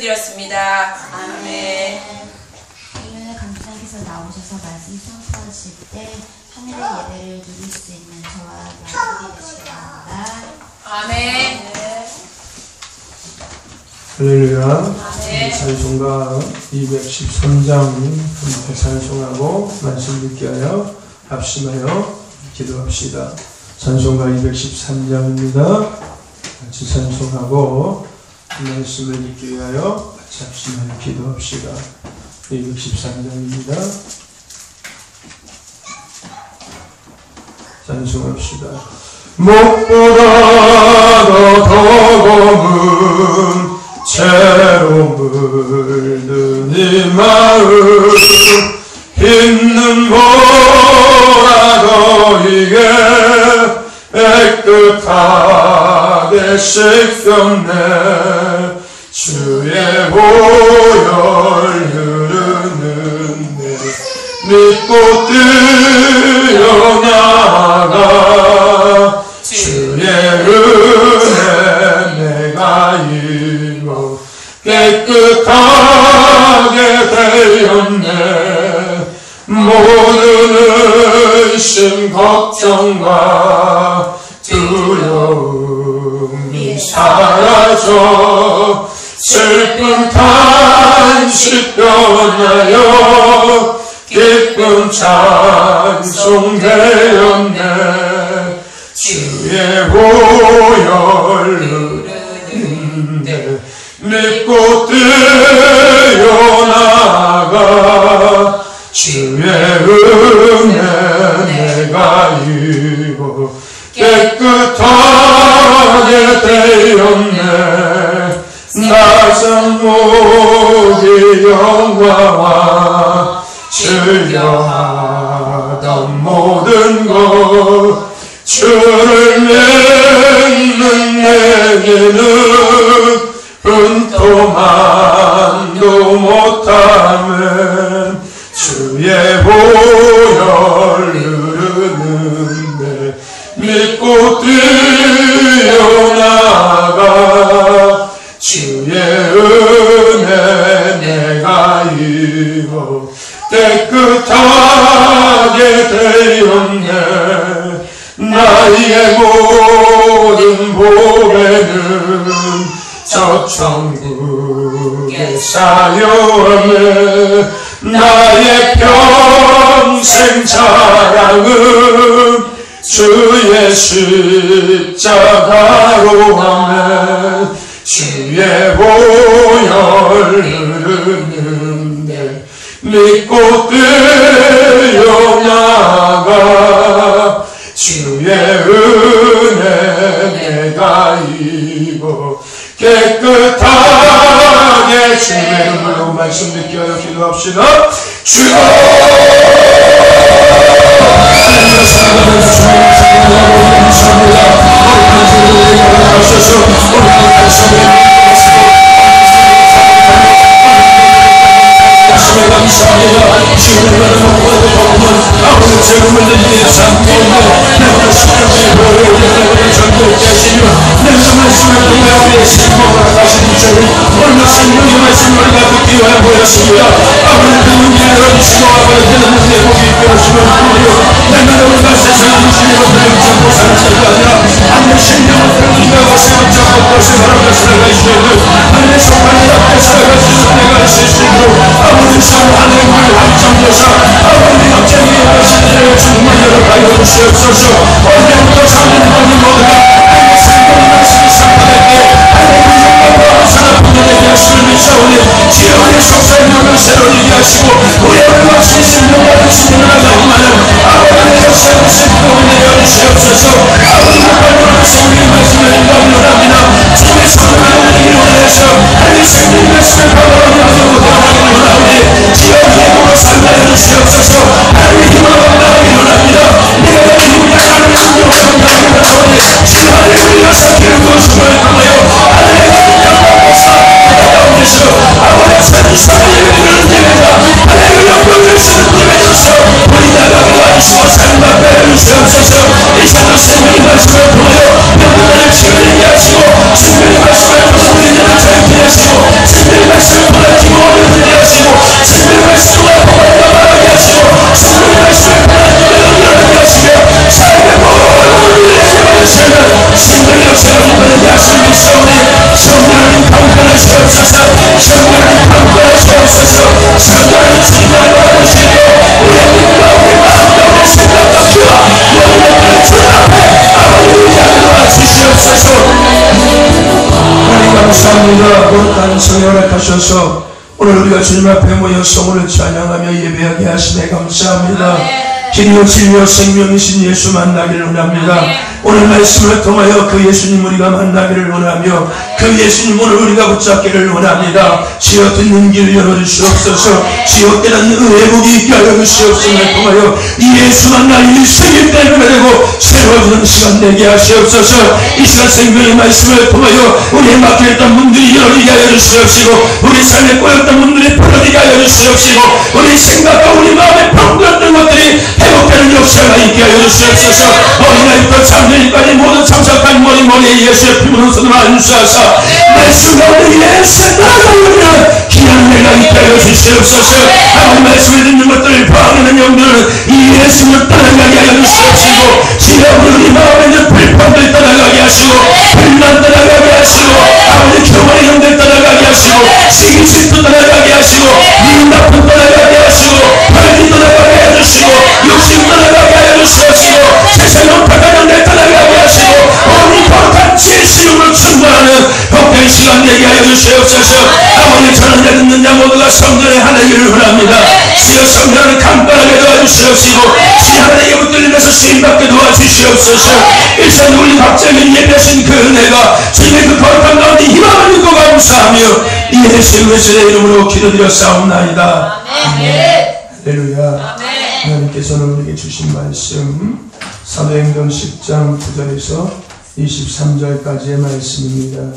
드렸습니다. 아멘. 오늘 강사님께서 나오셔서 말씀 선포하실 때 하늘의 예배를 누릴 수 있는 저와 여러분이 되시기 바랍니다. 아멘. 할렐루야. 네. 찬송가 213장 함께 찬송하고 말씀 듣게 하여 합심하여 기도합시다. 찬송가 213장입니다. 같이 찬송하고 말씀을 듣기 위하여 같이 합심하여 기도합시다. 213장입니다. 찬송합시다. 목보다 더 검은 채로 물든 이 마음 있는 보라 너희게 깨끗하게 씻겼네. 주의 보혈 흐르는데 믿고 뛰어나가 주의 은혜 내가 이거 깨끗하게 되었네. 모든 의심 걱정과 두려움이 사라져 슬픈 탄식 변하여 기쁜 찬송 되었네. 주의 보혈 흐르는데 믿고 뛰어나가 주의 은혜 내가 이고 깨끗하게 되었네. 낮은 무기 영광과 즐겨하던 모든 것 주를 믿는 내게는 분토만도 못하면 주의 보혈 흐르는데 믿고 뛰어나가 주의 은혜 내가 이고 깨끗하게 되었네. 나의 모든 보배는 저 천국에 쌓여왔네. 나의 평생 자랑은 주의 십자가로 하네. 주의 보혈 흐르는데 믿고 뛰어나가 주의 은혜 내가 이고 깨끗하게 주의 이름으로 말씀 듣게 하여 기도합시다. 주여 주님 말씀을 감사합니다. 거룩한 성령을 타셔서 오늘 우리가 주님 앞에 모여서 오늘 찬양하며 예배하게 하시네 감사합니다. 길이요 진리요 생명이신 예수 만나기를 원합니다. 오늘 말씀을 통하여 그 예수님 우리가 만나기를 원하며 그 예수님 오늘 우리가 붙잡기를 원합니다. 주여 듣는 길 열어주시옵소서. 주여 깨닫는 의복이 있게 하여 주시옵소서를 통하여 이 예수 만나 일생일 때를 되고 새로워지는 시간 되게 하시옵소서. 이 시간 생명의 말씀을 통하여 우리의 막혀있던 문들이 열리게 하여 주시옵시고 우리 삶에 꼬였던 문들이 풀어지게 하여 주시옵시고 우리 생각과 우리 마음에 병들었던 것들이 회복되는 역사가 있게 하여 주시옵소서. 어린아이부터 잠들이까지 모든 참석한 머리머리에 예수의 피부로 손을 안수하사 말씀 가운데 예수 따라가려면 귀한 내가 있게 하여 주시옵소서. 하나님 말씀을 듣는 것들을 방해하는 영들은 이 예수를 따라가게 하여 주시옵시고 지혜로 우리 마음에 있는 불평들 따라가게 하시고 불만 따라가게 하시고 아버지 교만의 영들 따라가게 하시고 시기질투 따라가게 하시고 미움 나쁨 따라가게 하시고 발기 따라가게 해주시고 욕심 따라가게 하여 주시옵시고 세상의 박한 영들 따라가게 하시고 오늘 거룩한 진실로 충만하는 복된 시간 되게 하여 주시옵소서. 아버지 저는 자 듣는 자 모두가 성전에 하나님을 원합니다. 주여 성전을 간단하게 도와주시옵시고 주여 하나님께 붙들리면서 수임받게 도와주시옵소서. 일선 우리 각자에게 예배하신 그 은혜가 주님의 그 거룩한 가운데 희망을 믿고 감사하며 이 예수 그리스도의 이름으로 기도드렸사옵나이다. 할렐루야. 하나님께서는 우리에게 주신 말씀 사도행전 10장 9절에서 23절까지의 말씀입니다.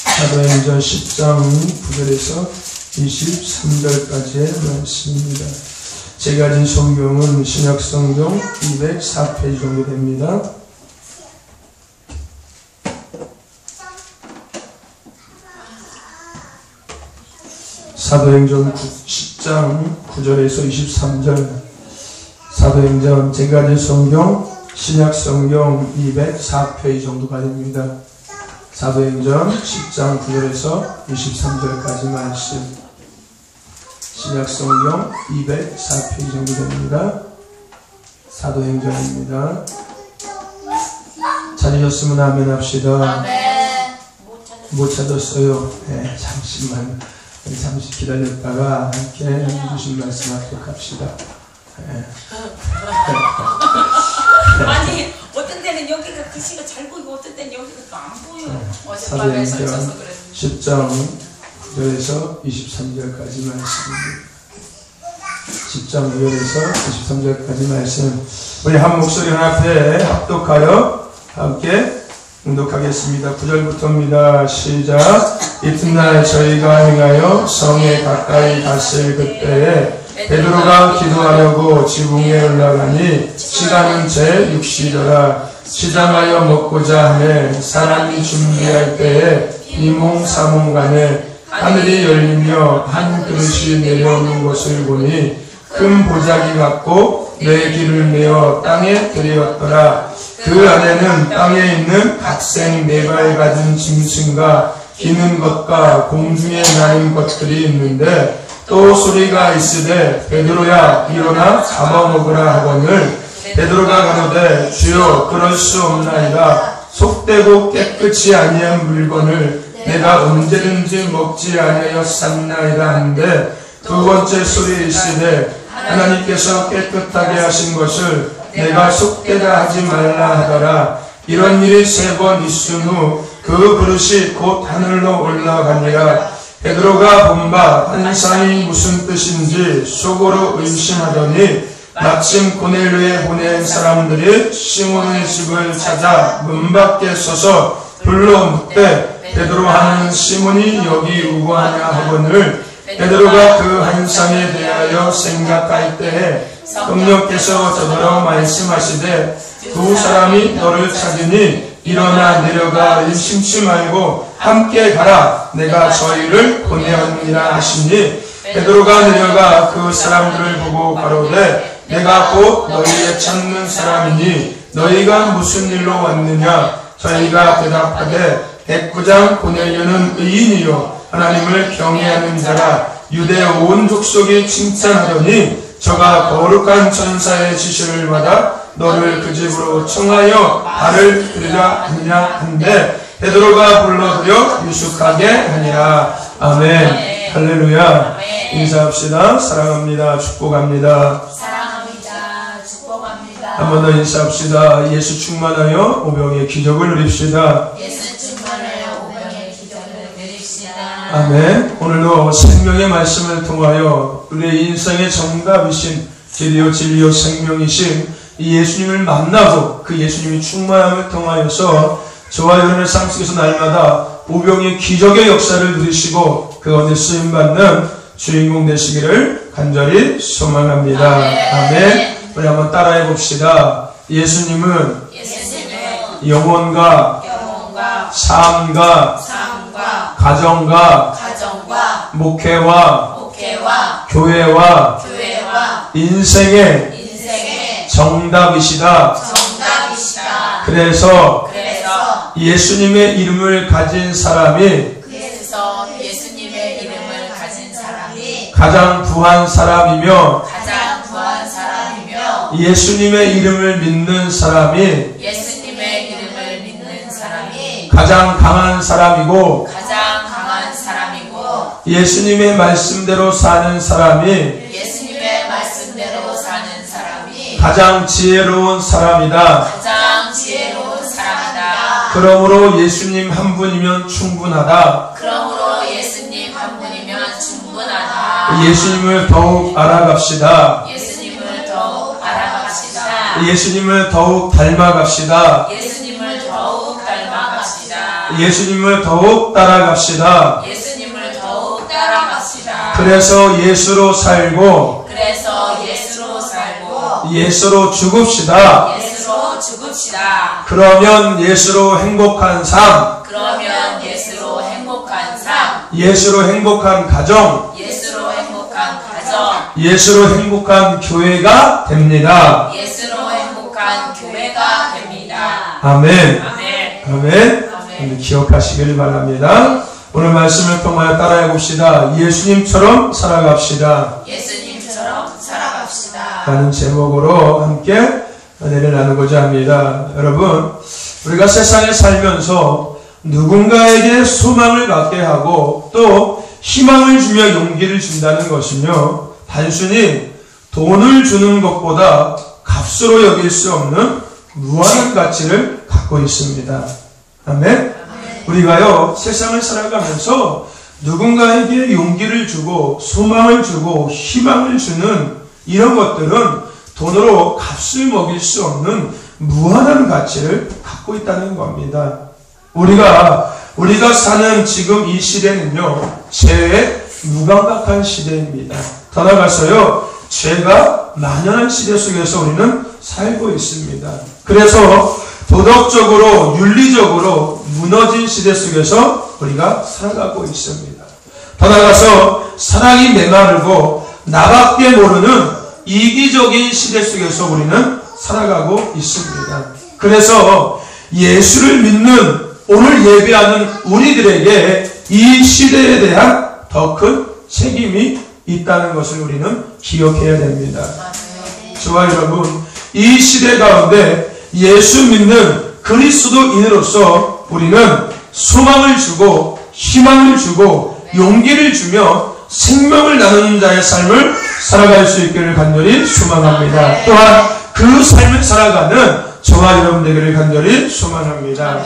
사도행전 10장 9절에서 23절까지의 말씀입니다. 제가 가진 성경은 신약성경 204페이지 정도 됩니다. 사도행전 10장 9절에서 23절 사도행전 제가 가진 성경 신약성경 204페이지 정도가 됩니다. 사도행전 10장 9절에서 23절까지 말씀 신약성경 204페이지 정도 됩니다. 사도행전입니다. 찾으셨으면 아멘 합시다. 못 찾았어요. 네, 잠시만 잠시 기다렸다가 함께 주신 말씀 합독합시다. 네. 아니 어떤 때는 여기가 글씨가 잘 보이고 어떤 때는 여기가 또 안 보여. 어젯밤에 설쳐서 그랬는데 10장 9절에서 23절까지 말씀입니다. 10장 9절에서 23절까지 말씀 우리 한 목소리 연합해 합독하여 함께 응독하겠습니다. 9절부터입니다. 시작. 이튿날 저희가 행하여 성에 가까이 갔을 그때에 베드로가 기도하려고 지붕에 올라가니 시간은 제 6시더라. 시장하여 먹고자 하매 사람이 준비할 때에 이몽사몽간에 하늘이 열리며 한 그릇이 내려오는 것을 보니 큰 보자기 같고 내 길을 메어 땅에 들이었더라. 그 안에는 땅에 있는 각생 네발 가진 짐승과 기는 것과 공중에 나는 것들이 있는데 또 소리가 있으되 베드로야 일어나 잡아먹으라 하거늘 베드로가 가로되 주여 그럴 수 없나이다. 속되고 깨끗이 아니한 물건을 내가 언제든지 먹지 아니하였사나이다 하는데 두 번째 소리 있으되 하나님께서 깨끗하게 하신 것을 내가 속되다 하지 말라 하더라. 이런 일이 3번 있은 후 그 그릇이 곧 하늘로 올라가니라. 베드로가 본 바 환상이 무슨 뜻인지 속으로 의심하더니 마침 고넬료에 보낸 사람들이 시몬의 집을 찾아 문 밖에 서서 불러 묻되 베드로 하는 시몬이 여기 우거하냐 하거늘 베드로가 그 환상에 대하여 생각할 때에 성령께서 저더러 말씀하시되 두 사람이 너를 찾으니 일어나 내려가 의심치 말고 함께 가라. 내가 저희를 보내었느니라 하시니 베드로가 내려가 그 사람들을 보고 가로되 내가 곧 너희의 찾는 사람이니 너희가 무슨 일로 왔느냐. 저희가 대답하되 백부장 고넬료는 의인이요 하나님을 경외하는 자라. 유대 온 족속이 칭찬하더니 저가 거룩한 천사의 지시를 받아 너를 그 집으로 청하여 발을 들이라 하느냐 한데 베드로가 불러들여 유숙하게 하니라. 아멘. 할렐루야. 인사합시다. 사랑합니다. 축복합니다. 사랑합니다. 축복합니다. 한 번 더 인사합시다. 예수 충만하여 오병의 기적을 누립시다. 예수 충만하여 오병의 기적을 누립시다. 아멘. 오늘도 생명의 말씀을 통하여 우리의 인생의 정답이신 길이요 진리요 생명이신 이 예수님을 만나고 그 예수님이 충만함을 통하여서 저와 여러분의 삶 속에서 날마다 오병의 기적의 역사를 누리시고 그 가운데 쓰임받는 주인공 되시기를 간절히 소망합니다. 아멘. 우리 한번 따라해 봅시다. 예수님은 영혼과 삶과 가정과 목회와 교회와 인생의 정답이시다. 그래서 예수님의 이름을 가진 사람이 가장 부한 사람이며 예수님의 이름을 믿는 사람이 가장 강한 사람이고 예수님의 말씀대로 사는 사람이 가장 지혜로운 사람이다. 그러므로 예수님 한 분이면 충분하다. 예수님을 더욱 알아갑시다. 예수님을 더욱 닮아갑시다. 예수님을 더욱 따라갑시다. 그래서 예수로 살고 예수로 죽읍시다. 그러면 예수로 행복한 삶, 예수로 행복한 가정, 예수로 행복한 교회가 됩니다. 아멘. 아멘. 기억하시길 바랍니다. 오늘 말씀을 통하여 따라해 봅시다. 예수님처럼 살아갑시다. 라는 제목으로 함께 은혜를 나누고자 합니다. 여러분, 우리가 세상에 살면서 누군가에게 소망을 갖게 하고 또 희망을 주며 용기를 준다는 것은요, 단순히 돈을 주는 것보다 값으로 여길 수 없는 무한한 가치를 갖고 있습니다. 아멘? 우리가요, 세상을 살아가면서 누군가에게 용기를 주고 소망을 주고 희망을 주는 이런 것들은 돈으로 값을 먹일 수 없는 무한한 가치를 갖고 있다는 겁니다. 우리가 사는 지금 이 시대는요, 죄의 무감각한 시대입니다. 더 나아가서요, 죄가 만연한 시대 속에서 우리는 살고 있습니다. 그래서 도덕적으로, 윤리적으로 무너진 시대 속에서 우리가 살아가고 있습니다. 더 나아가서 사랑이 메마르고 나밖에 모르는 이기적인 시대 속에서 우리는 살아가고 있습니다. 그래서 예수를 믿는 오늘 예배하는 우리들에게 이 시대에 대한 더 큰 책임이 있다는 것을 우리는 기억해야 됩니다. 저와 여러분, 이 시대 가운데 예수 믿는 그리스도인으로서 우리는 소망을 주고 희망을 주고 용기를 주며 생명을 나누는 자의 삶을 살아갈 수 있기를 간절히 소망합니다. 또한 그 삶을 살아가는 저와 여러분 되기를 간절히 소망합니다.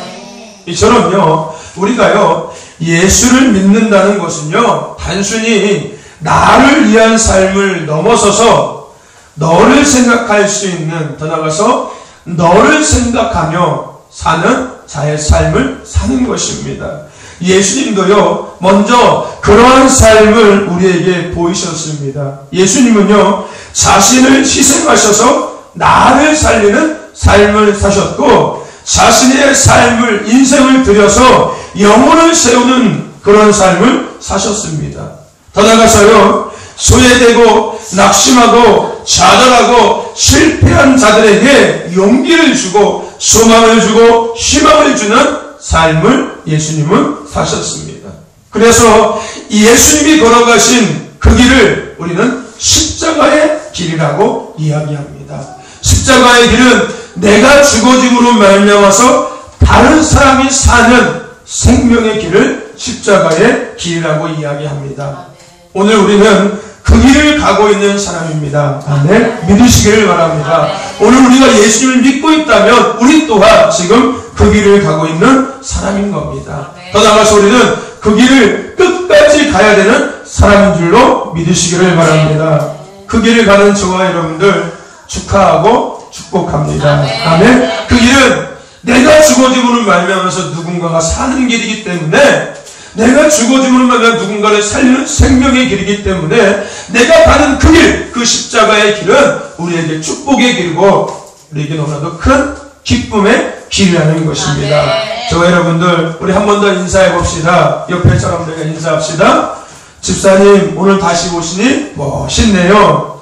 이처럼요, 우리가요, 예수를 믿는다는 것은요, 단순히 나를 위한 삶을 넘어서서 너를 생각할 수 있는, 더 나아가서 너를 생각하며 사는 자의 삶을 사는 것입니다. 예수님도요, 먼저 그러한 삶을 우리에게 보이셨습니다. 예수님은요, 자신을 희생하셔서 나를 살리는 삶을 사셨고, 자신의 삶을, 인생을 들여서 영혼을 세우는 그런 삶을 사셨습니다. 더 나아가서요, 소외되고 낙심하고 좌절하고 실패한 자들에게 용기를 주고 소망을 주고 희망을 주는 삶을 예수님은 사셨습니다. 그래서 예수님이 걸어가신 그 길을 우리는 십자가의 길이라고 이야기합니다. 십자가의 길은 내가 죽어짐으로 말미암아서 다른 사람이 사는 생명의 길을 십자가의 길이라고 이야기합니다. 오늘 우리는 그 길을 가고 있는 사람입니다. 아멘. 믿으시기를 바랍니다. 오늘 우리가 예수님을 믿고 있다면 우리 또한 지금 그 길을 가고 있는 사람인 겁니다. 더 나아가서 우리는 그 길을 끝까지 가야 되는 사람인 줄로 믿으시기를 바랍니다. 그 길을 가는 저와 여러분들 축하하고 축복합니다. 아멘. 그 길은 내가 죽어짐으로 말미암아서 누군가가 사는 길이기 때문에, 내가 죽어짐으로 말미암아 누군가를 살리는 생명의 길이기 때문에 내가 가는 그 길, 그 십자가의 길은 우리에게 축복의 길이고 우리에게 너무나도 큰 기쁨의 길이라는 것입니다. 저와 여러분들 우리 한 번 더 인사해 봅시다. 옆에 사람들과 인사합시다. 집사님 오늘 다시 오시니 멋있네요.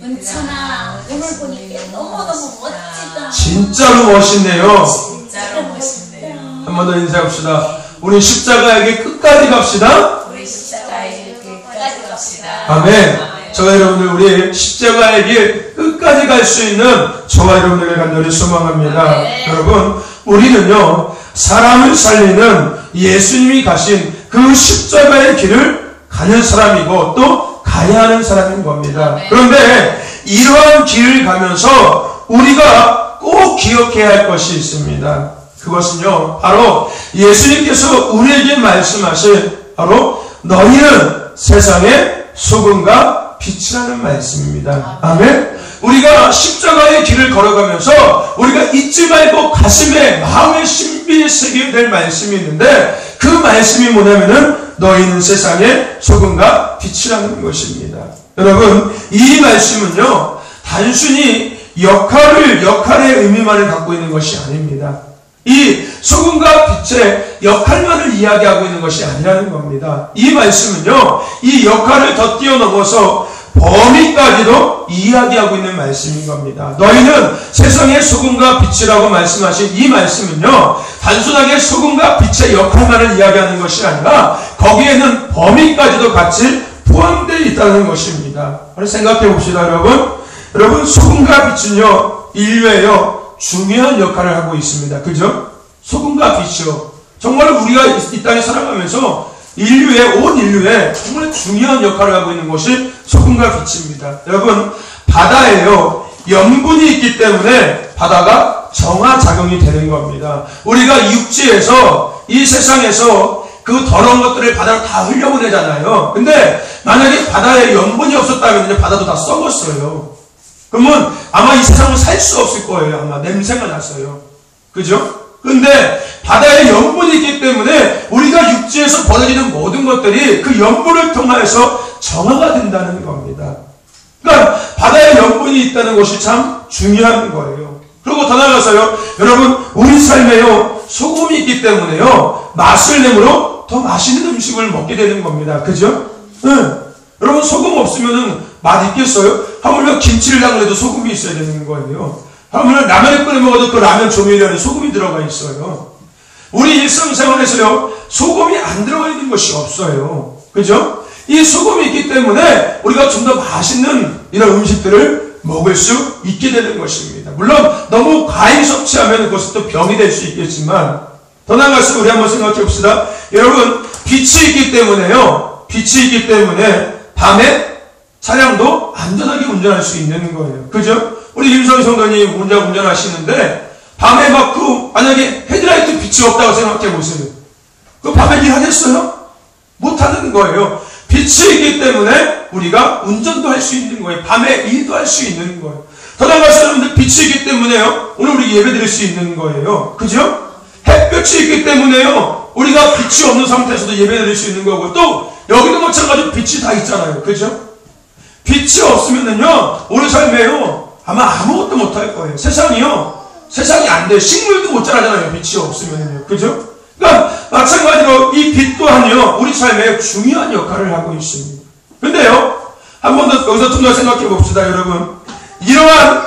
은천아, 오늘 보니까 너무너무 멋지다. 진짜로 멋있네요. 진짜로 멋있네요. 한 번 더 인사해 봅시다. 우리 십자가에게 끝까지 갑시다. 우리 십자가의 끝까지 갑시다. 아멘. 저와 여러분들 우리 십자가의 길 끝까지 갈 수 있는 저와 여러분들의 간절히 소망합니다. 여러분 우리는요 사람을 살리는 예수님이 가신 그 십자가의 길을 가는 사람이고 또 가야 하는 사람인 겁니다. 그런데 이러한 길을 가면서 우리가 꼭 기억해야 할 것이 있습니다. 그것은요 바로 예수님께서 우리에게 말씀하신 바로 너희는 세상의 소금과 빛이라는 말씀입니다. 아멘. 우리가 십자가의 길을 걸어가면서 우리가 잊지 말고 가슴에 마음에 신비에 새겨야 될 말씀이 있는데 그 말씀이 뭐냐면은 너희는 세상의 소금과 빛이라는 것입니다. 여러분 이 말씀은요 단순히 역할의 의미만을 갖고 있는 것이 아닙니다. 이 소금과 빛의 역할만을 이야기하고 있는 것이 아니라는 겁니다. 이 말씀은요 이 역할을 더 뛰어넘어서 범위까지도 이야기하고 있는 말씀인 겁니다. 너희는 세상의 소금과 빛이라고 말씀하신 이 말씀은요 단순하게 소금과 빛의 역할만을 이야기하는 것이 아니라 거기에는 범위까지도 같이 포함되어 있다는 것입니다. 생각해 봅시다. 여러분 소금과 빛은요 인류에요 중요한 역할을 하고 있습니다. 그죠? 소금과 빛이요 정말 우리가 이 땅에 살아가면서 온 인류에 정말 중요한 역할을 하고 있는 것이 소금과 빛입니다. 여러분 바다에요 염분이 있기 때문에 바다가 정화작용이 되는 겁니다. 우리가 육지에서 이 세상에서 그 더러운 것들을 바다로 다 흘려보내잖아요. 근데 만약에 바다에 염분이 없었다면 바다도 다 썩었어요. 그러면 아마 이 세상은 살 수 없을 거예요. 아마 냄새가 났어요. 그죠? 근데 바다에 염분이 있기 때문에 우리가 육지에서 벌어지는 모든 것들이 그 염분을 통해서 정화가 된다는 겁니다. 그러니까 바다에 염분이 있다는 것이 참 중요한 거예요. 그리고 더 나아가서요, 여러분 우리 삶에요 소금이 있기 때문에요 맛을 내므로 더 맛있는 음식을 먹게 되는 겁니다. 그죠? 여러분 소금 없으면은 맛 있겠어요? 하물며 김치를 담그래도 소금이 있어야 되는 거예요. 하물며 라면을 끓여 먹어도 그 라면 조미료 안에 소금이 들어가 있어요. 우리 일상생활에서요 소금이 안 들어가 있는 것이 없어요. 그죠? 이 소금이 있기 때문에 우리가 좀 더 맛있는 이런 음식들을 먹을 수 있게 되는 것입니다. 물론 너무 과잉 섭취하면 그것은 또 병이 될 수 있겠지만 더 나아가서 우리 한번 생각해 봅시다. 여러분 빛이 있기 때문에 밤에 차량도 안전하게 운전할 수 있는 거예요. 그죠? 우리 임성희 성도님 운전하시는데 밤에 만약에 헤드라이트 빛이 없다고 생각해 보세요. 그 밤에 일하겠어요? 못하는 거예요. 빛이 있기 때문에 우리가 운전도 할 수 있는 거예요. 밤에 일도 할 수 있는 거예요. 더 나아가서 여러분들 빛이 있기 때문에요 오늘 우리 예배 드릴 수 있는 거예요. 그죠? 햇볕이 있기 때문에요 우리가 빛이 없는 상태에서도 예배 드릴 수 있는 거고, 또 여기도 마찬가지로 빛이 다 있잖아요. 그죠? 빛이 없으면은요 우리 삶에요 아마 아무것도 못할 거예요. 세상이 안 돼요. 식물도 못 자라잖아요. 빛이 없으면요. 그죠? 그러니까 마찬가지로 이 빛 또한요 우리 삶에 중요한 역할을 하고 있습니다. 근데요 한 번 더 여기서 좀 더 생각해 봅시다. 여러분 이러한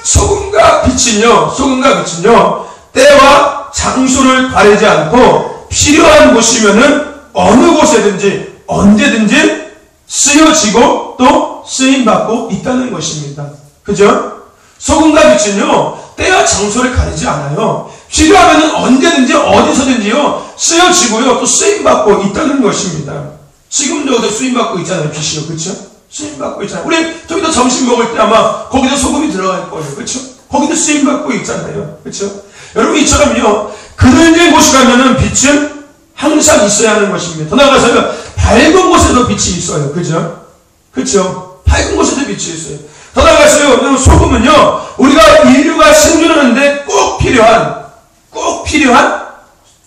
소금과 빛은요 때와 장소를 가리지 않고 필요한 곳이면은 어느 곳에든지 언제든지 쓰여지고 또 쓰임받고 있다는 것입니다. 그죠? 소금과 빛은요 때와 장소를 가리지 않아요. 필요하면 언제든지 어디서든지요 쓰여지고요 또 쓰임받고 있다는 것입니다. 지금도 어디 쓰임받고 있잖아요. 빛이요. 그렇죠? 쓰임받고 있잖아요. 우리 저기도 점심 먹을 때 아마 거기도 소금이 들어갈 거예요. 그렇죠? 거기도 쓰임받고 있잖아요. 그렇죠? 여러분 이처럼요 그늘진 곳에 가면은 빛은 항상 있어야 하는 것입니다. 더 나아가서요 밝은 곳에도 빛이 있어요. 그죠? 그렇죠? 밝은 곳에도 빛이 있어요. 더 나아가서요 소금은요 우리가 인류가 생존하는데 꼭 필요한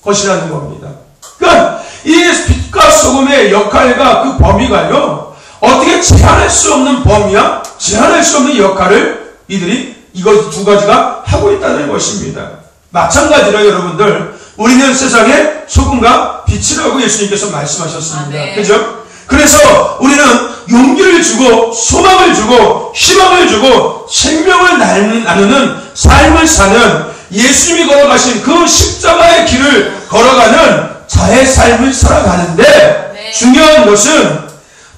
것이라는 겁니다. 그러니까 이 빛과 소금의 역할과 그 범위가요 어떻게 제한할 수 없는 범위야 제한할 수 없는 역할을 이들이 이것 두 가지가 하고 있다는 것입니다. 마찬가지로 여러분들 우리는 세상의 소금과 빛이라고 예수님께서 말씀하셨습니다. 네. 그죠? 그래서 우리는 용기를 주고 소망을 주고 희망을 주고 생명을 나누는 삶을 사는 예수님이 걸어가신 그 십자가의 길을 걸어가는 자의 삶을 살아가는데 네. 중요한 것은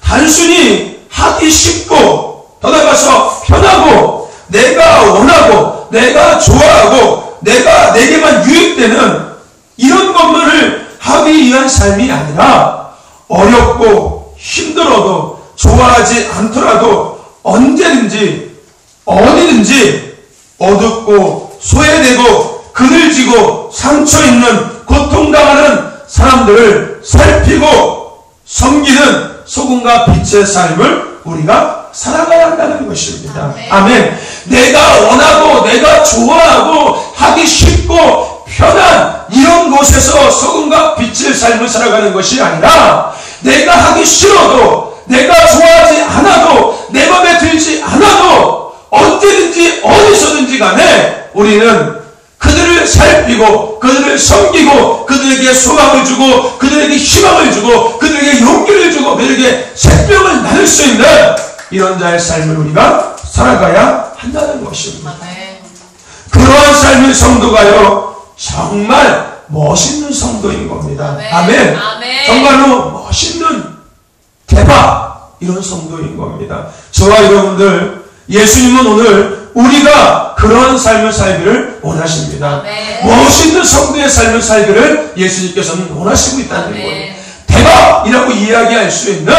단순히 하기 쉽고 더 나아가서 편하고 내가 원하고 내가 좋아하고 내게만 유익되는 이런 것만을 하기 위한 삶이 아니라 어렵고 힘들어도 좋아하지 않더라도 언제든지 어디든지 어둡고 소외되고 그늘지고 상처있는 고통당하는 사람들을 살피고 섬기는 소금과 빛의 삶을 우리가 살아가야 한다는 것입니다. 아멘. 내가 원하고 내가 좋아하고 하기 쉽고 편한 이런 곳에서 소금과 빛의 삶을 살아가는 것이 아니라 내가 하기 싫어도 내가 좋아하지 않아도 내 맘에 들지 않아도 언제든지 어디서든지 간에 우리는 그들을 살피고 그들을 섬기고 그들에게 소망을 주고 그들에게 희망을 주고 그들에게 용기를 주고 그들에게 생명을 나눌 수 있는 이런 자의 삶을 우리가 살아가야 한다는 것입니다. 그러한 삶의 성도가요 정말 멋있는 성도인 겁니다. 아멘. 정말로 멋있는 대박 이런 성도인 겁니다. 저와 여러분들 예수님은 오늘 우리가 그런 삶을 살기를 원하십니다. 멋있는 성도의 삶을 살기를 예수님께서는 원하시고 있다는 거예요. 대박이라고 이야기할 수 있는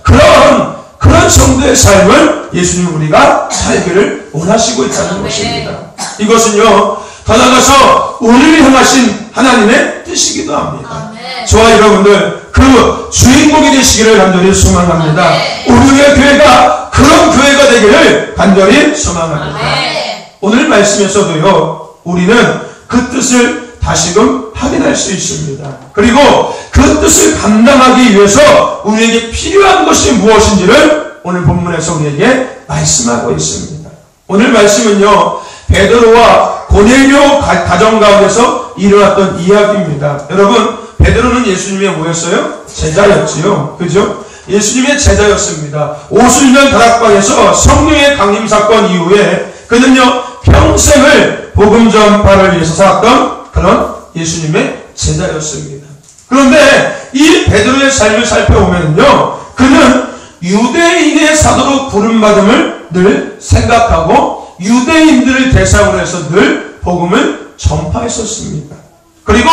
그런 성도의 삶을 예수님은 우리가 살기를 원하시고 있다는 것입니다. 이것은요 더 나아가서 우리를 향하신 하나님의 뜻이기도 합니다. 저와 여러분들 그 주인공이 되시기를 간절히 소망합니다. 우리의 교회가 그런 교회가 되기를 간절히 소망합니다. 오늘 말씀에서도요 우리는 그 뜻을 다시금 확인할 수 있습니다. 그리고 그 뜻을 감당하기 위해서 우리에게 필요한 것이 무엇인지를 오늘 본문에서 우리에게 말씀하고 있습니다. 오늘 말씀은요 베드로와 고넬료 가정 가운데서 일어났던 이야기입니다. 여러분 베드로는 예수님의 뭐였어요? 제자였지요. 그죠? 예수님의 제자였습니다. 오순절 다락방에서 성령의 강림 사건 이후에 그는요 평생을 복음 전파를 위해서 살았던 그런 예수님의 제자였습니다. 그런데 이 베드로의 삶을 살펴보면요 그는 유대인의 사도로 부름받음을 늘 생각하고 유대인들을 대상으로 해서 늘 복음을 전파했었습니다. 그리고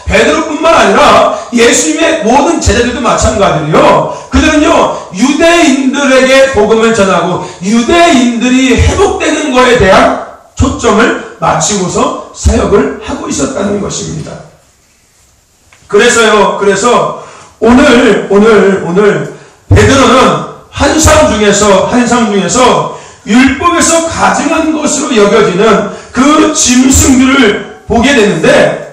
베드로뿐만 아니라 예수님의 모든 제자들도 마찬가지로요 그들은요 유대인들에게 복음을 전하고 유대인들이 회복되는 것에 대한 초점을 맞추고서 사역을 하고 있었다는 것입니다. 그래서 오늘 베드로는 한상 중에서 율법에서 가증한 것으로 여겨지는 그 짐승들을 보게 되는데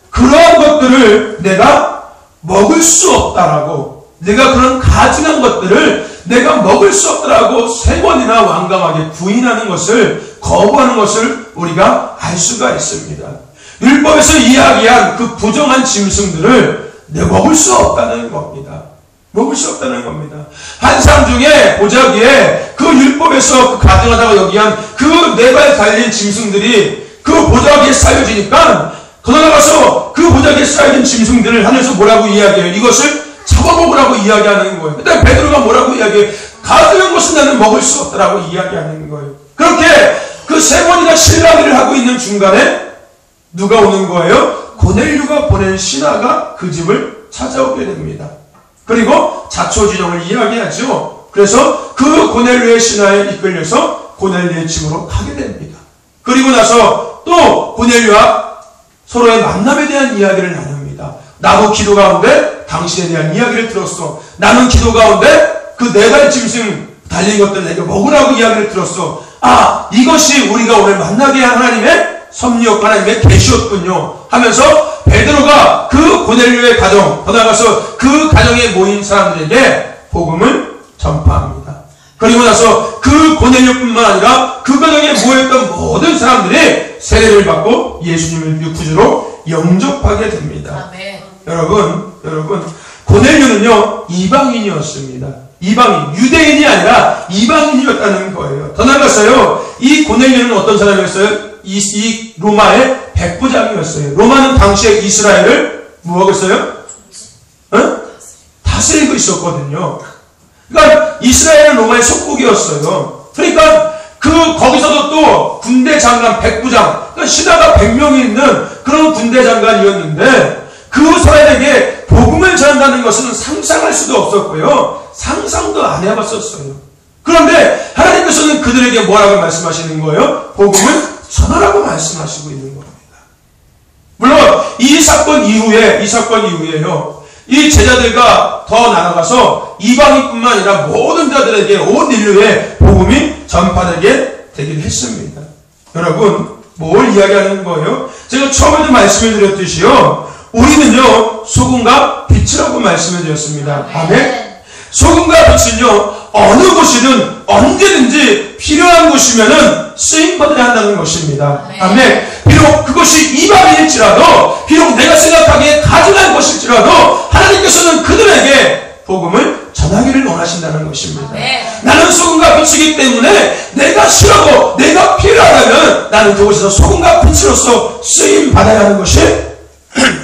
그러한 것들을 내가 먹을 수 없다라고 내가 그런 가증한 것들을 내가 먹을 수 없다라고 3번이나 완강하게 부인하는 것을 거부하는 것을 우리가 알 수가 있습니다. 율법에서 이야기한 그 부정한 짐승들을 내가 먹을 수 없다는 겁니다. 먹을 수 없다는 겁니다. 한상 중에 보자기에 그 율법에서 그 가증하다고 여기한 그 4발 달린 짐승들이 그 보자기에 쌓여지니까 거나가서 그 보자기에 쌓여진 짐승들을 하늘에서 뭐라고 이야기해요? 이것을 잡아먹으라고 이야기하는 거예요. 그때 베드로가 뭐라고 이야기해요? 가증한 것은 나는 먹을 수 없다라고 이야기하는 거예요. 그렇게 그 3번이나 실랑이를 하고 있는 중간에 누가 오는 거예요? 고넬료가 보낸 신하가 그 집을 찾아오게 됩니다. 그리고 자초지종을 이야기하죠. 그래서 그 고넬료의 신하에 이끌려서 고넬료의 집으로 가게 됩니다. 그리고 나서 또 고넬료와 서로의 만남에 대한 이야기를 나눕니다. 나도 기도 가운데 당신에 대한 이야기를 들었어. 나는 기도 가운데 그 4달 짐승 달린 것들 내게 먹으라고 이야기를 들었어. 아, 이것이 우리가 오늘 만나게 한 하나님의 섭리였고 하나님의 계시였군요 하면서 베드로가 그 고넬료의 가정, 더 나아가서 그 가정에 모인 사람들에게 복음을 전파합니다. 그리고 나서 그 고넬료뿐만 아니라 그 가정에 모였던 모든 사람들이 세례를 받고 예수님을 구주로 영접하게 됩니다. 아멘. 여러분, 고넬료는요 이방인이었습니다. 이방인, 유대인이 아니라 이방인이었다는 거예요. 더 나아가서요, 이 고넬료는 어떤 사람이었어요? 이 로마의 백부장이었어요. 로마는 당시에 이스라엘을 뭐하겠어요? 다스리고 있었거든요. 그러니까 이스라엘은 로마의 속국이었어요. 그러니까 거기서도 또 군대 장관 백부장, 그러니까 신하가 100명이 있는 그런 군대 장관이었는데 그 사람에게 복음을 전한다는 것은 상상할 수도 없었고요. 상상도 안 해봤었어요. 그런데 하나님께서는 그들에게 뭐라고 말씀하시는 거예요? 복음을 전하라고 말씀하시고 있는 겁니다. 물론 이 사건 이후에요. 이 제자들과 더 나아가서 이방인뿐만 아니라 모든 자들에게 온 인류의 복음이 전파되게 되긴 했습니다. 여러분, 뭘 이야기하는 거예요? 제가 처음에도 말씀을 드렸듯이요, 우리는요 소금과 빛이라고 말씀을 드렸습니다. 아멘. 소금과 빛은요 어느 곳이든 언제든지 필요한 곳이면은 쓰임받아야 한다는 것입니다. 아멘. 비록 그것이 이방인일지라도, 비록 내가 생각하기에 가증한 것일지라도 하나님께서는 그들에게 복음을 전하기를 원하신다는 것입니다. 나는 소금과 빛이기 때문에 내가 싫어도 내가 필요하다면 나는 그곳에서 소금과 빛으로서 쓰임받아야 하는 것이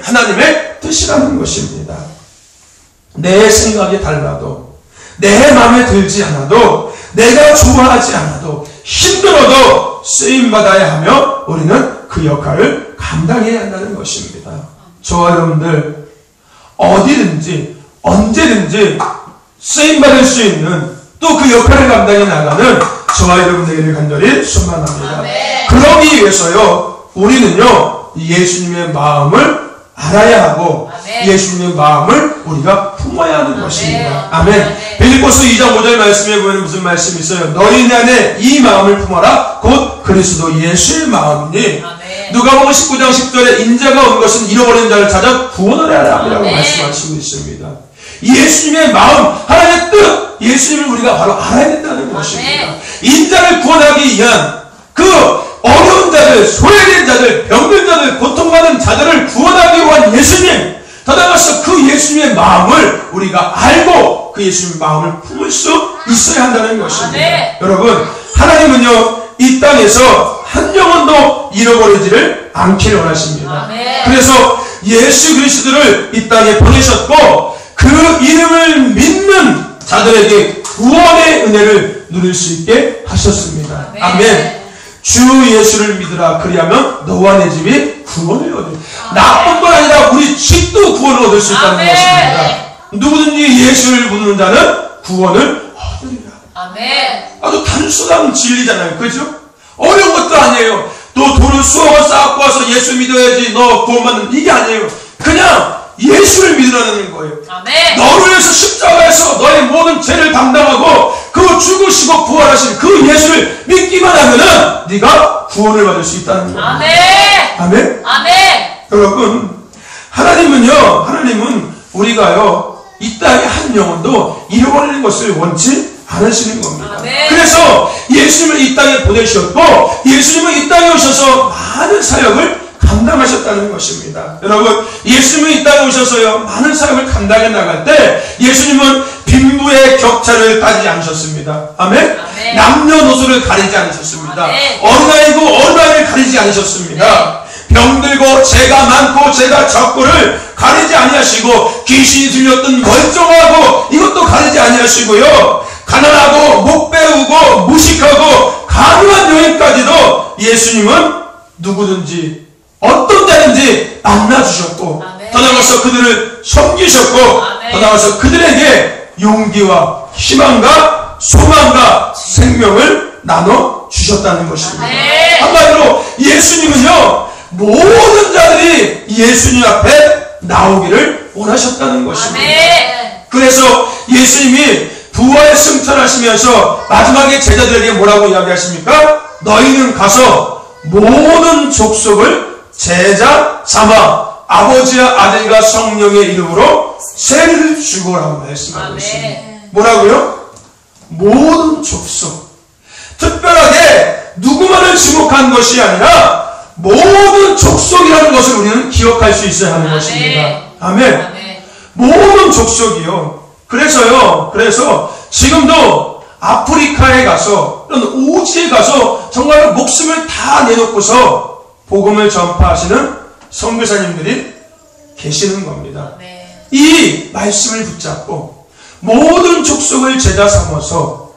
하나님의 뜻이라는 것입니다. 내 생각이 달라도, 내 마음에 들지 않아도, 내가 좋아하지 않아도, 힘들어도 쓰임받아야 하며 우리는 그 역할을 감당해야 한다는 것입니다. 저와 여러분들 어디든지 언제든지 쓰임받을 수 있는, 또 그 역할을 감당해 나가는 저와 여러분들에게 간절히 소망합니다. 그러기 위해서요 우리는요 예수님의 마음을 알아야 하고 예수님의 마음을 우리가 품어야 하는 것입니다. 아멘. 빌립보서 2장 5절 말씀에 보면 무슨 말씀이 있어요? 너희 안에 이 마음을 품어라. 곧 그리스도 예수의 마음이니. 누가복음 19장 10절에 인자가 온 것은 잃어버린 자를 찾아 구원을 하라 라고 말씀하시고 있습니다. 예수님의 마음, 하나님의 뜻, 예수님을 우리가 바로 알아야 된다는 것입니다. 인자를 구원하기 위한 그 어려운 자들, 소외된 자들, 병든 자들, 고통받는 자들을 구원하기 위한 예수님, 더 나아가서 그 예수님의 마음을 우리가 알고 그 예수님의 마음을 품을 수 있어야 한다는 것입니다. 여러분, 하나님은요 이 땅에서 한 영혼도 잃어버리지를 않기를 원하십니다. 그래서 예수 그리스도를 이 땅에 보내셨고 그 이름을 믿는 자들에게 구원의 은혜를 누릴 수 있게 하셨습니다. 아멘. 주 예수를 믿으라. 그리하면 너와 내 집이 구원을 얻으리라. 나뿐만 아니라 우리 집도 구원을 얻을 수 있다는 것입니다. 누구든지 예수를 부르는 자는 구원을 얻으리라. 아주 단순한 진리잖아요. 그죠? 어려운 것도 아니에요. 또 돈을 수억을 쌓고 와서 예수 믿어야지 너 구원받는, 이게 아니에요. 그냥 예수를 믿으라는 거예요. 너를 위해서 십자가에서 너의 모든 죄를 담당하고 그 죽으시고 부활하신 그 예수를 믿기만 하면은 네가 구원을 받을 수 있다는 거예요. 아멘. 여러분, 하나님은 우리가요 이 땅에 한 영혼도 잃어버리는 것을 원치 않으시는 겁니다. 그래서 예수님을 이 땅에 보내셨고 예수님은 이 땅에 오셔서 많은 사역을 감당하셨다는 것입니다. 여러분, 예수님은 이 땅에 오셔서요 많은 사역을 감당해 나갈 때 예수님은 빈부의 격차를 따지지 않으셨습니다. 아멘. 남녀노소를 가리지 않으셨습니다. 어린아이고 어린아이를 가리지 않으셨습니다. 병들고 죄가 많고 죄가 적고를 가리지 아니하시고 귀신이 들렸던 멀쩡하고 이것도 가리지 아니하시고요, 가난하고 못 배우고 무식하고 가능한 여인까지도 예수님은 누구든지 어떤 자든지 만나주셨고 아멘. 더 나아가서 그들을 섬기셨고 아멘. 더 나아가서 그들에게 용기와 희망과 소망과 생명을 나눠주셨다는 것입니다. 아멘. 한마디로 예수님은요 모든 자들이 예수님 앞에 나오기를 원하셨다는 것입니다. 아멘. 그래서 예수님이 부활 승천하시면서 마지막에 제자들에게 뭐라고 이야기하십니까? 너희는 가서 모든 족속을 제자 삼아 아버지와 아들과 성령의 이름으로 세례를 주고라고 말씀하고 있습니다. 뭐라고요? 모든 족속. 특별하게 누구만을 지목한 것이 아니라 모든 족속이라는 것을 우리는 기억할 수 있어야 하는 것입니다. 아멘. 아멘. 모든 족속이요. 그래서 지금도 아프리카에 가서 이런 오지에 가서 정말 목숨을 다 내놓고서 복음을 전파하시는 선교사님들이 계시는 겁니다. 아멘. 이 말씀을 붙잡고 모든 족속을 제자 삼아서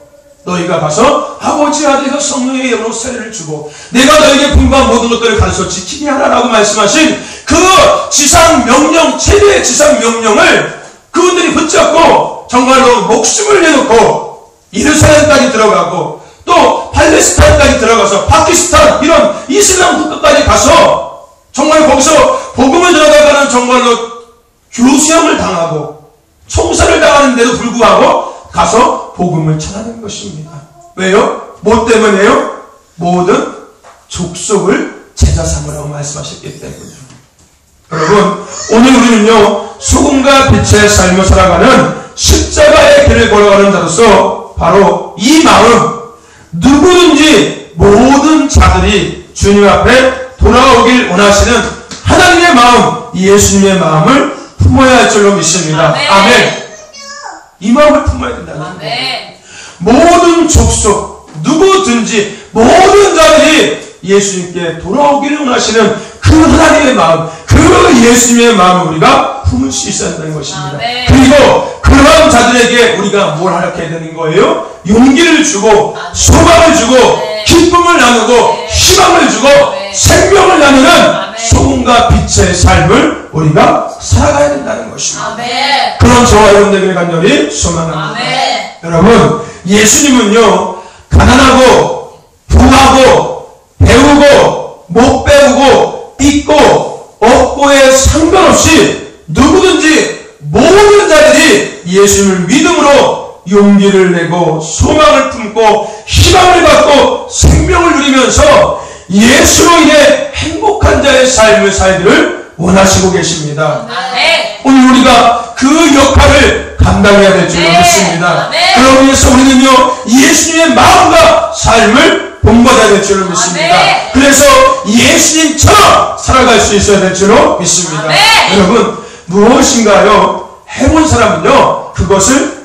너희가 가서 아버지 아들과 성령의 이름으로 세례를 주고 내가 너에게 분부한 모든 것들을 가르쳐 지키게 하라라고 말씀하신 그 지상 명령, 최대의 지상 명령을 그분들이 붙잡고 정말로 목숨을 내놓고 예루살렘까지 들어가고 또 팔레스타인까지 들어가서 파키스탄 이런 이슬람 국가까지 가서 정말 거기서 복음을 전하다가는 정말로 교수형을 당하고 총살을 당하는데도 불구하고 가서 복음을 전하는 것입니다. 왜요? 뭐 때문에요? 모든 족속을 제자 삼으라고 말씀하셨기 때문이에요. 여러분 오늘 우리는요 소금과 빛의 삶을 살아가는 십자가의 길을 걸어가는 자로서 바로 이 마음 누구든지 모든 자들이 주님 앞에 돌아오길 원하시는 하나님의 마음 예수님의 마음을 품어야 할 줄로 믿습니다. 아멘. 아멘. 이 마음을 품어야 된다는 아멘. 거예요. 모든 족속 누구든지 모든 자들이 예수님께 돌아오기를 원하시는 그 하나님의 마음 그 예수님의 마음을 우리가 품을 수 있어야 한다는 것입니다. 아멘. 그리고 그런 자들에게 우리가 뭘 하게 되는 거예요? 용기를 주고 아멘. 소망을 주고 네. 기쁨을 나누고 네. 희망을 주고 네. 생명을 나누는 아멘. 소금과 빛의 삶을 우리가 살아가야 된다는 것입니다. 아멘. 그런 저와 여러분들에게 간절히 소망합니다. 아멘. 여러분 예수님은요 가난하고 부하고 배우고 못 배우고 있고 없고에 상관없이 누구든지 모든 자들이 예수님을 믿음으로 용기를 내고 소망을 품고 희망을 갖고 생명을 누리면서 예수로 인해 행복한 자의 삶을 살기를 원하시고 계십니다. 아멘. 오늘 우리가 그 역할을 감당해야 될 줄로 네. 믿습니다. 아멘. 그러기 위해서 우리는요 예수님의 마음과 삶을 본받아야 될 줄로 믿습니다. 아멘. 그래서 예수님처럼 살아갈 수 있어야 될 줄로 믿습니다. 아멘. 여러분 무엇인가요? 해본 사람은요 그것을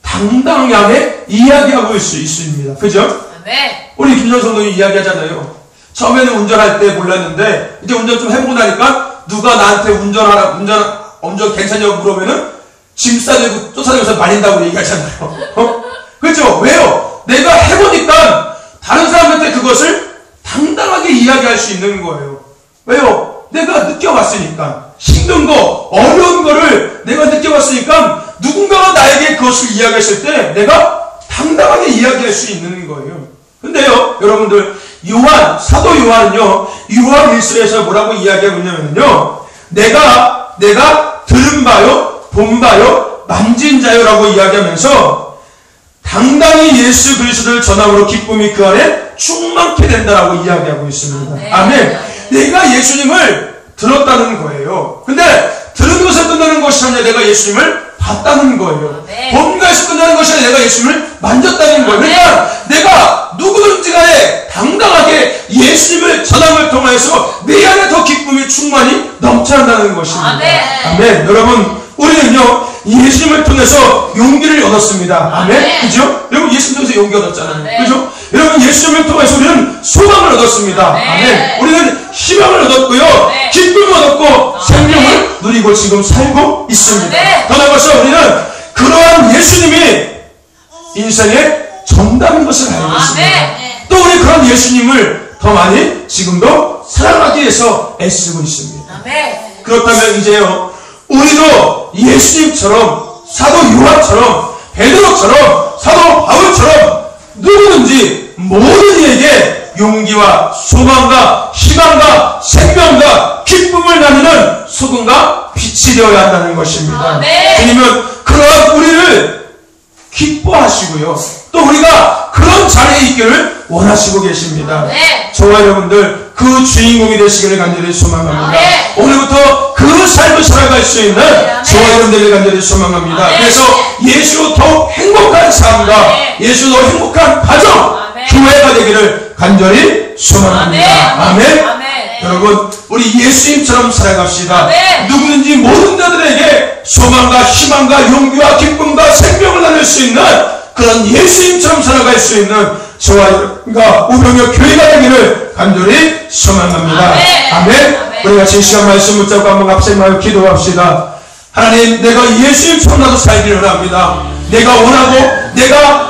당당하게 이야기하고 있을 수 있습니다. 그죠? 아멘. 우리 김전 성도님 이야기하잖아요. 처음에는 운전할 때 몰랐는데 이제 운전 좀 해보고 나니까 누가 나한테 운전 괜찮냐고 물어보면은 짐 싸들고 쫓아다니면서 말린다고 얘기하잖아요. 그렇죠? 왜요? 내가 해보니까 다른 사람한테 그것을 당당하게 이야기할 수 있는 거예요. 왜요? 내가 느껴봤으니까 힘든 거, 어려운 거를 내가 느껴봤으니까 누군가가 나에게 그것을 이야기했을 때 내가 당당하게 이야기할 수 있는 거예요. 근데요, 여러분들 사도 요한은요, 요한 1서에서 뭐라고 이야기하고 있냐면요, 내가 들은 바요, 본 바요, 만진 자요라고 이야기하면서 당당히 예수 그리스도를 전함으로 기쁨이 그 안에 충만케 된다라고 이야기하고 있습니다. 아멘. 아멘. 내가 예수님을 들었다는 거예요. 근데 들은 것에 끝나는 것이 아니라 내가 예수님을 봤다는 거예요. 아멘. 본 것이 끝나는 것이 아니라 내가 예수님을 만졌다는 거예요. 그러니까 내가 누구든지 간에 당당하게 예수님을 전함을 통해서 내 안에 더 기쁨이 충만히 넘쳐난다는 것입니다. 아멘. 아멘. 여러분 우리는요 예수님을 통해서 용기를 얻었습니다. 아멘. 아멘. 그죠? 여러분 예수님 통해서 용기 얻었잖아요. 아멘. 그죠? 여러분 예수님을 통해서 우리는 소망을 얻었습니다. 아멘. 아멘. 우리는 희망을 얻었고요. 아멘. 기쁨을 얻었고 아멘. 생명을 누리고 지금 살고 있습니다. 아멘. 더 나아가서 우리는 그러한 예수님이 인생의 정답인 것을 알고 있습니다. 아멘. 또 우리 그런 예수님을 더 많이 지금도 사랑하기 위해서 애쓰고 있습니다. 그렇다면 이제요, 우리도 예수님처럼, 사도 요한처럼, 베드로처럼, 사도 바울처럼 누구든지 모든 이에게 용기와 소망과 희망과 생명과 기쁨을 나누는 소금과 빛이 되어야 한다는 것입니다. 주님은 그러한 우리를 기뻐하시고요, 또 우리가 그런 자리에 있기를 원하시고 계십니다. 저와 여러분들 그 주인공이 되시기를 간절히 소망합니다. 오늘부터 그 삶을 살아갈 수 있는 저와 여러분들을 간절히 소망합니다. 그래서 예수 더욱 행복한 삶과 예수 더 행복한 가정, 교회가 되기를 간절히 소망합니다. 아멘. 여러분, 우리 예수님처럼 살아갑시다. 누구든지 모든 자들에게 소망과 희망과 용기와 기쁨과 생명을 나눌 수 있는 그런 예수님처럼 살아갈 수 있는 저와 여러분과 우병역 교회가 되기를 간절히 소망합니다. 아멘. 우리 같이 이 시간 말씀 붙잡고 한번 합심하여 기도합시다. 하나님, 내가 예수님처럼 나도 살기를 원합니다. 내가 원하고 내가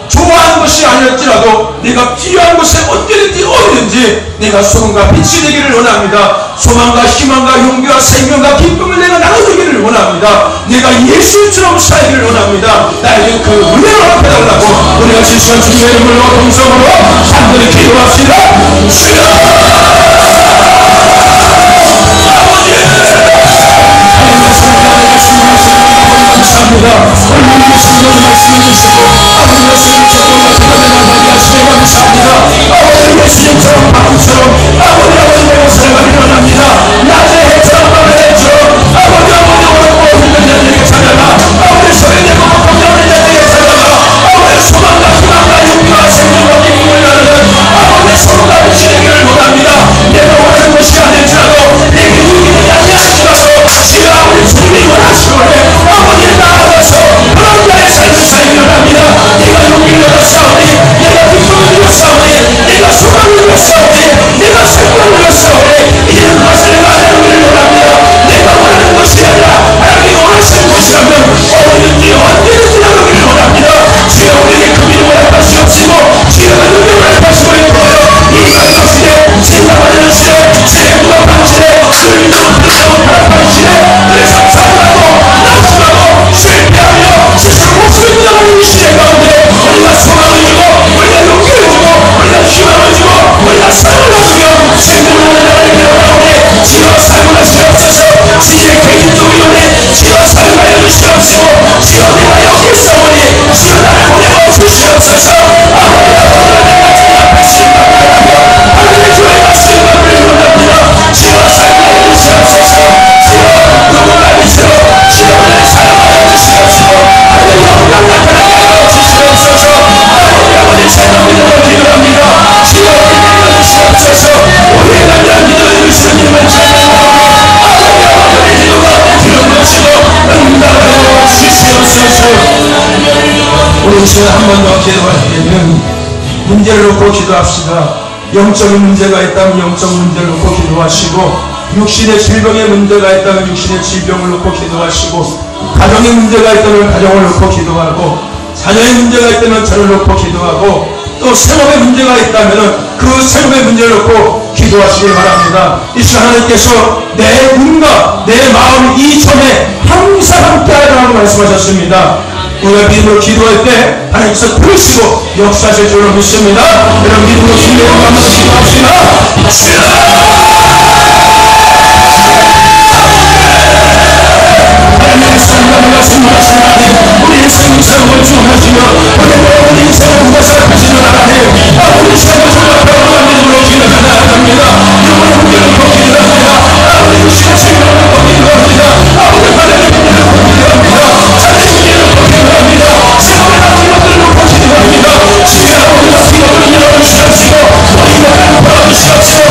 좋아하는 것이 아니었지라도 내가 필요한 곳에 언제든지 어디든지 내가 소금과 빛이 되기를 원합니다. 소망과 희망과 용기와 생명과 기쁨을 내가 나눠주기를 원합니다. 내가 예수처럼 살기를 원합니다. 나에게 그 은혜를 허락해달라고 우리가 지시한 주님의 이름으로 동성으로 간절히 기도합시다. 주여! 감사합니다. 오늘 예수님의 말씀을 주시고 아버지 예수님 조금만 기도하는 하시며 감사합니다. 아버지 예수님처럼 마음처럼 아버지 내가 살아가기를 원합니다. 낮에 해처럼 밤에 해처럼 아버지 오늘 모든 자들에게 찾아가 아버지 소리내고 걱정하는 자들에게 찾아가 아버지 소망과 희망과 용기와 생명과 기쁨을 나누는 아버지 소망과 빛이 되기를 원합니다. 내가 원하는 것이 아닐지라도 내게 용기는 아니할지라도 지금 아버지 주님이 원하시오니 아버지 나아가서 그런 자의 삶을 살기를 원합니다. 내가 용기를 얻었사오니 내가 기쁨을 얻었사오니 내가 소망을 얻었사오니 내가 생명을 얻었사오니 이제는 그것을 내가 나누기를 원합니다. 내가 원하는 것이 아니라 하나님이 원하시는 것이라면 어디든지 언제든지 나누기를 원합니다. 주여 우리에게 그 믿음을 허락하시옵시고 주여가 눈을 허락하시고 있고요. 이 마지막 시대 진단받는 시대 세부가 방시대 그 믿음을 허락하시네. 그래서 살아가고 낙심하고 실패하며 스스로 목숨을 끊어버리는 이 시대 가운데 우리가 소망을 주고 우리가 용기를 주고 우리가 희망을 주고 우리가 사랑을 주며 생명을 나누기를 원하오니 주여 사랑을 주옵소서. 주님의 개인적인 은혜 주여 사랑하여 주시옵시고 주여 내가 여기 있사오니 주여 나를 보내어 주시옵소서. 아버지 앞에 신방하며 하늘의 교회 말씀을 원합니다. 주여 사랑하여 주시옵소서. 주여 누군가 믿으러 주여 나를 사랑하여 주시옵시고 하늘의 영광 나타나게 하여 주시옵소서. 아버지 새로운 믿음을 기도합니다. 주여 믿어 주시옵소서. 우리의 간절한 기도를 주시는 님을 찬양합니다. 아버지 기도가 들어보시고 응답하여 주시옵소서. 우리 지금 한 번 더 기도할 때는 문제를 놓고 기도합시다. 영적인 문제가 있다면 영적 문제를 놓고 기도하시고 육신의 질병의 문제가 있다면 육신의 질병을 놓고 기도하시고 가정의 문제가 있다면 가정을 놓고 기도하고 자녀의 문제가 있다면 저를 놓고 기도하고 또 생업의 문제가 있다면 그 생업의 문제를 놓고 기도하시길 바랍니다. 이 시간 하나님께서 내 눈과 내 마음 이 점에 항상 함께하라고 말씀하셨습니다. 우리가 믿음으로 기도할 때 하나님께서 들으시고 역사하실 줄로 믿습니다. 여러분 믿음으로 주님의 영광을 기도합시다. 하나님의 성령을 말씀하신 하나님 우리의 생명을 주하시며 우리의 인생을 구원하시는 하나님 우리 생명을 주하시며 믿음으로 기도합니다. 영원의 문제를 놓고 기도합니다. 우리 육신의 생명을 놓고 기도합니다. 우리 하나님의 문제를 놓고 기도합니다. 자녀의 문제를 놓고 기도합니다. 생활의 문제를 놓고 기도합니다. 주여 우리가 기도를 열어주시옵시고 우리 나라를 벌어주시옵시고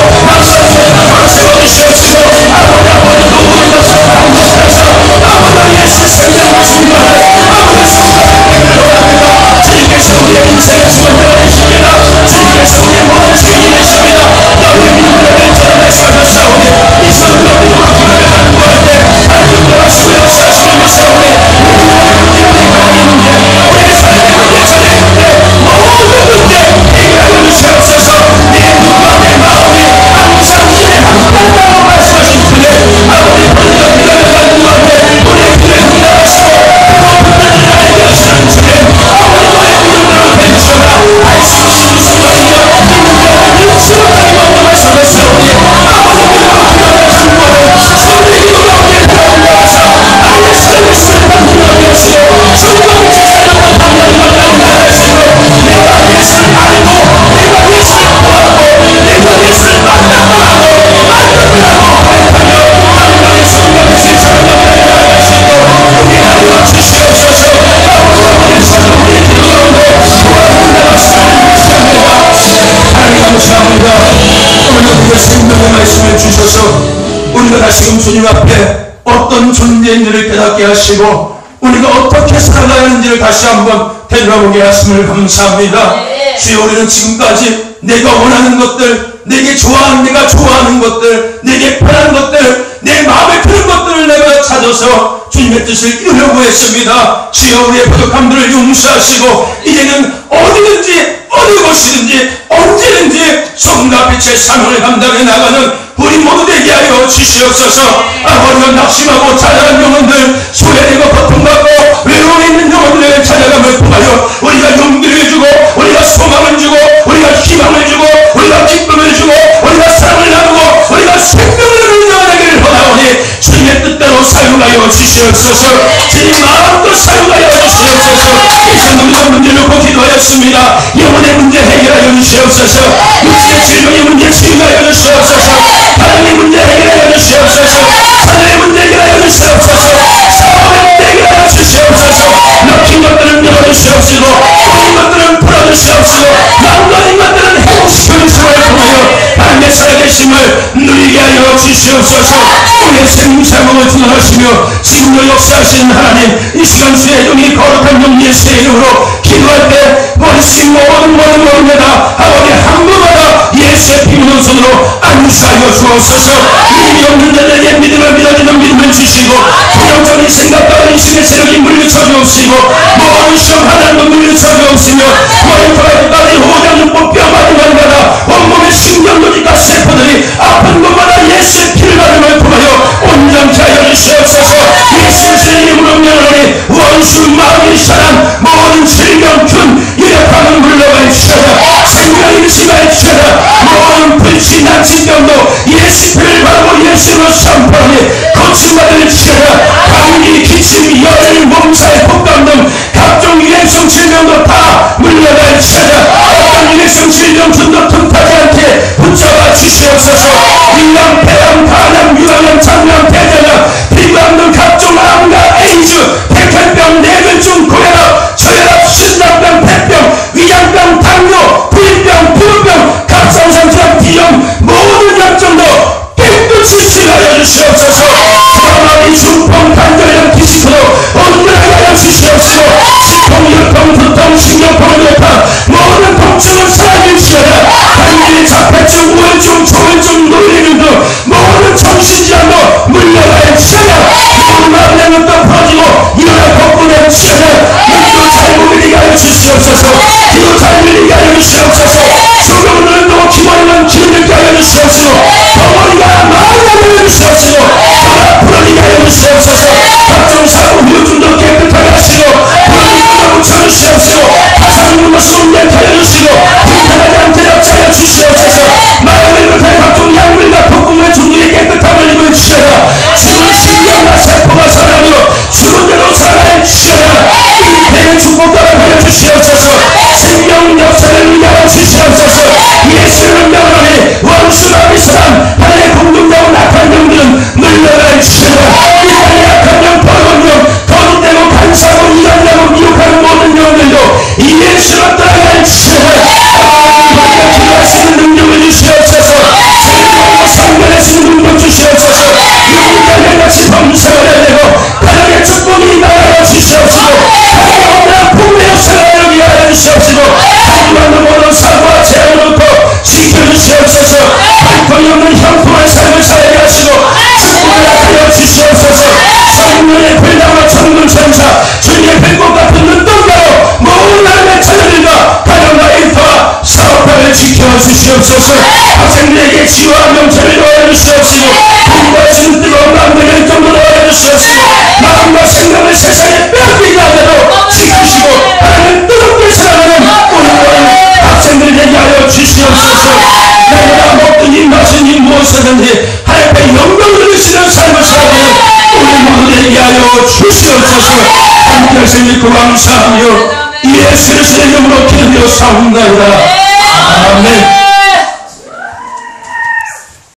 다시금 주님 앞에 어떤 존재인지를 깨닫게 하시고 우리가 어떻게 살아가야 하는지를 다시 한번 되돌아보게 하심을 감사합니다. 주여, 우리는 지금까지 내가 원하는 것들, 내가 좋아하는 것들, 내게 편한 것들, 내 마음에 드는 것들을 내가 찾아서 주님의 뜻을 이루려고 했습니다. 주여, 우리의 부족함들을 용서하시고 이제는 어디든지 어느 곳이든지 언제든지 성과 빛의 사명을 감당해 나가는 우리 모두 되게 하여 주시옵소서. 아버지가 낙심하고 찾아간 영혼들, 소외되고 고통받고 외로워 있는 영혼들의 찾아감을 통하여 우리가 용기를 주고, 우리가 소망을 주고, 우리가 희망을 주고, 우리가 기쁨을 주고, 우리가 사랑을 나누고, 우리가 생명을 운영하기를 원하오니 주님의 뜻대로 사용하여 주시옵소서. 주님 마음껏 사용하여 주시옵소서. 이 성도들의 문제를 놓고 기도하였습니다. 영혼의 문제 해결하여 주시옵소서. 육신의 질병의 문제 치유하여 주시옵소서. 가정의 문제 해결하여 주시옵소서. 자녀의 문제 해결하여 주시옵소서. 사업의 문제 해결하여 주시옵소서. 막힌 것들은 열어주시옵시고, 꼬인 것들은 풀어주시옵시고, 망가진 것들은 회복시켜 주시고 통하여 하나님의 살아계심을 누리게 하여 주시옵소서. 우리의 생사명을 주관하시며 지금도 역사하시는 하나님, 이 시간 주의 영이 거룩한 영 예수의 이름으로 기도할 때 머리씩 모든 데다 아버지 한 분마다 예수의 피 묻은 손으로 안수하여 주옵소서. 믿음이 없는 자들에게 믿음을 믿어지는 믿음을 주시고, 부정적인 생각과 의심의 세력이 물리쳐 주옵시고, 모든 시험 하나님도 물리쳐 주옵시며, 머리카락까지 호장육법 뼈마디 마디마다 온몸의 신경조직과 세포들이 아픈 곳마다 예수의 피를 바르는 통하여 온전케 하여 주시옵소서. 예수의 이름으로 명하노니 원수 마귀의 사람 모든 질병균 이력하는 물러갈지어다. 생명이 심할지어다. 모든 불신 난치병도 예수 피를 바르고 예수로 선포하니 고침받을지어다. 감기, 기침, 열을, 몸살, 폭감 등 각종 유행성 질병도 다 물러갈지어다. 어떤 유행성 질병균도 틈타지 않게 붙잡아 주시옵소서. 위암, 폐암, 간암, 유방암, 장암, 대장암, 비감 등 각종 암과 에이즈, 백혈병, 뇌졸중, 고혈압, 저혈압, 심장병, 폐병, 위장병, 당뇨, 부인병, 부부병, 갑상선질환, 비염, 모든 염증도 깨끗이 치료하여 주시옵소서. 소아마비, 중풍, 관절염, 기식으로 온전하게 하여 주시옵시고, 시통, 혈통, 두통, 신경통, 뇌파 모든 통증을 사라지시어라. 간질, 자폐증, 우울증, 조울증, 노인증 등 모든 정신질환도 물러갈지어다. 모든 마음의 눈도 퍼지고 일어나 복구될 지어다. 눈도 잘 보이게 하여 주시옵소서. 귀도 잘 들리게 하여 주시옵소서. 죽은 눈도 기모이는 기름을 하여 주시옵시고, 덩어리가 많이 하여 주시옵시고, 혀가 풀어지게 하여 주시옵소서. 각종 사고 후유증도 깨끗하게 하시고, 불안이 묻혀주시옵시고, 가상문도 순대케 하여 주시고, 불편하지 않게 역사하여 주시옵소서. 마음을 못할 각종 약물과 폭풍의 중독에 깨끗함을 입을지어다. 죽은 신경과 세포가 살아나며 죽은 대로 살아날지어다. 이 배의 축복과를 하여 주시옵소서. 생명 역사를 위하여 주시옵소서. 예수를 명하노니 원수마비 사람 하늘의 공중자고 낙한 영들은 물러갈지어다. 이 땅의 약한 영, 버거운 영, 거듭되고 간사하고 이간하고 미혹하는 모든 영들도 이 예수로 떠나갈지어다. 우리가 기도할 수 있는 능력을 주시옵소서. 생명과 상관할 수 있는 능력 주시옵소서. 영웅자를 같이 범사를 해야 되고 가정의 축복이 나가여 주시옵시고, 가정의 엄청난 풍요의 역사를 여기 하여 주시옵시고, 하나님의 모든 사고와 재앙을 놓고 지켜주시옵소서. 한통이 없는 형통한 삶을 살게 하시고 축복을 하여 주시옵소서. 성령의 불당과 천군 천사 주님의 백곡 같은 눈동자로 모든 하나님의 자녀들과 가정과 일터와 사업가를 지켜주시옵소서. 학생들에게 지혜와 명철을 더하여 주시옵시고, 공부할 수 있는 뜨거운 마음과 열정도 더하여 주시옵시고, 마음과 생각을 세상에 빼앗기지 않도록 지키시고 하나님을 뜨겁게 사랑하는 우리 학생들 되게 하여 주시옵소서. 내가 먹든지 마시든지 무엇이든지 하나님의 영광을 누리시는 삶을 살아가는 우리 모두 되게 하여 주시옵소서. 함께 하신 믿고 감사하며 예수의 이름으로 기도하여 사옵나이다. 아멘.